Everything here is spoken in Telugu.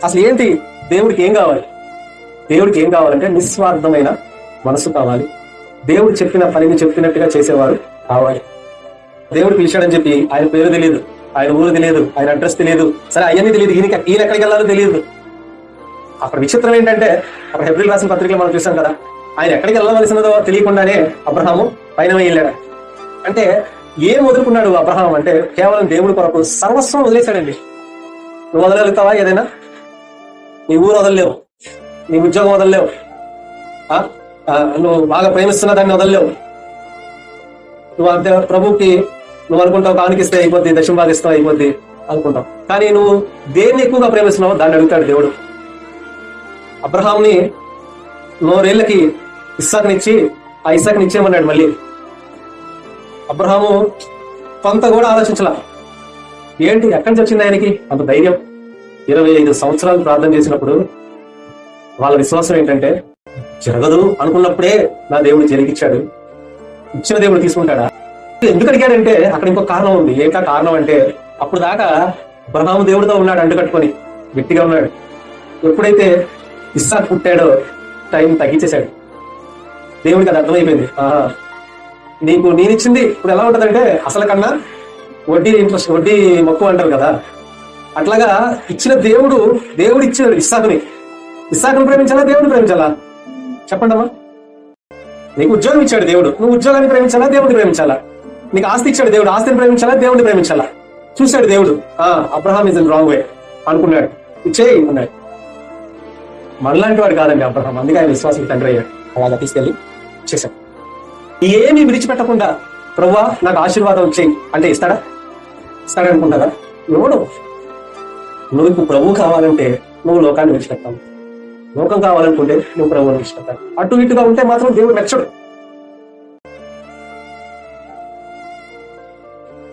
అసలు ఏంటి దేవుడికి ఏం కావాలి? దేవుడికి ఏం కావాలంటే నిస్వార్థమైన మనసు కావాలి. దేవుడు చెప్పిన పనిని చెప్పినట్టుగా చేసేవారు కావాలి. దేవుడు పిలిచాడని చెప్పి ఆయన పేరు తెలియదు, ఆయన ఊరు తెలియదు, ఆయన అడ్రస్ తెలియదు, సరే అవన్నీ తెలియదు, ఈయన ఎక్కడికి వెళ్ళాలో తెలియదు. అక్కడ విచిత్రం ఏంటంటే అక్కడ హెబ్రీలు రాసిన పత్రికలో మనం చూసాం కదా, ఆయన ఎక్కడికి వెళ్ళవలసినదో తెలియకుండానే అబ్రహాము పైన వెళ్ళాడు. అంటే ఏం వదులుకున్నాడు అబ్రహాం అంటే కేవలం దేవుడి కొరకు సర్వస్వం వదిలేశాడండి. నువ్వు వదలగలుగుతావా ఏదైనా? నీ ఊరు వదలలేవు, నీ ఉద్యోగం వదలలేవు, నువ్వు బాగా ప్రేమిస్తున్న దాన్ని వదలలేవు. నువ్వు అంతే ప్రభుకి నువ్వు అనుకుంటావు కానికిస్తే అయిపోద్ది, దశమ భాగిస్తావు అయిపోద్ది అనుకుంటావు. కానీ నువ్వు దేన్ని ఎక్కువగా ప్రేమిస్తున్నావో దాన్ని అడుగుతాడు దేవుడు. అబ్రహాంని 100 ఏళ్ళకి ఇస్సాకునిచ్చి ఆ ఇస్సాకుని ఇచ్చేయమన్నాడు. మళ్ళీ అబ్రహాము కొంత కూడా ఆలోచించలా. ఏంటి ఎక్కడి నుంచి వచ్చింది ఆయనకి అంత ధైర్యం? 25 సంవత్సరాలు ప్రార్థన చేసినప్పుడు వాళ్ళ విశ్వాసం ఏంటంటే జరగదు అనుకున్నప్పుడే నా దేవుడు జరిగిచ్చాడు. ఇచ్చిన దేవుడు తీసుకుంటాడా? ఎందుకు అడిగాడంటే అక్కడ ఇంకో కారణం ఉంది. ఏంటా కారణం అంటే అప్పుడు దాకా అబ్రహాము దేవుడితో ఉన్నాడు, అంటుకట్టుకొని గట్టిగా ఉన్నాడు. ఎప్పుడైతే ఇస్సాకు పుట్టాడో టైం తగ్గించేశాడు. దేవుడికి అది అర్థమైపోయింది. నీకు నేనిచ్చింది ఇప్పుడు ఎలా ఉంటదంటే అసలు కన్నా వడ్డీ ఇంట్రెస్ట్, వడ్డీ మక్కువ అంటారు కదా, అట్లాగా ఇచ్చిన దేవుడు ఇచ్చాడు ఇస్సాకుని ప్రేమించాలా దేవుడిని ప్రేమించాలా? చెప్పండి అమ్మా. నీకు ఉద్యోగం ఇచ్చాడు దేవుడు, నువ్వు ఉద్యోగాన్ని ప్రేమించాలా దేవుడిని ప్రేమించాలా? నీకు ఆస్తి ఇచ్చాడు దేవుడు, ఆస్తిని ప్రేమించాలా దేవుడిని ప్రేమించాలా? చూశాడు దేవుడు, Abraham is in wrong way అనుకున్నాడు, ఇచ్చేయి అన్నాడు. మనలాంటి వాడు కాదండి అబ్రహాం, అందుకే ఆయన విశ్వాసం తండ్రి అయ్యాడు. అలాగా తీసుకెళ్ళి చేశాడు. ఏమీ విడిచిపెట్టకుండా ప్రభువా నాకు ఆశీర్వాదం ఇచ్చేయి అంటే ఇస్తాడనుకుంటారా? ఎవడు? నువ్వు ప్రభువు కావాలంటే నువ్వు లోకాన్ని విడిచిపెట్టావు, లోకం కావాలనుకుంటే నువ్వు ప్రభువుని విడిచిపెట్టావు. అటు ఇటుగా ఉంటే మాత్రం దేవుడు మెచ్చడు.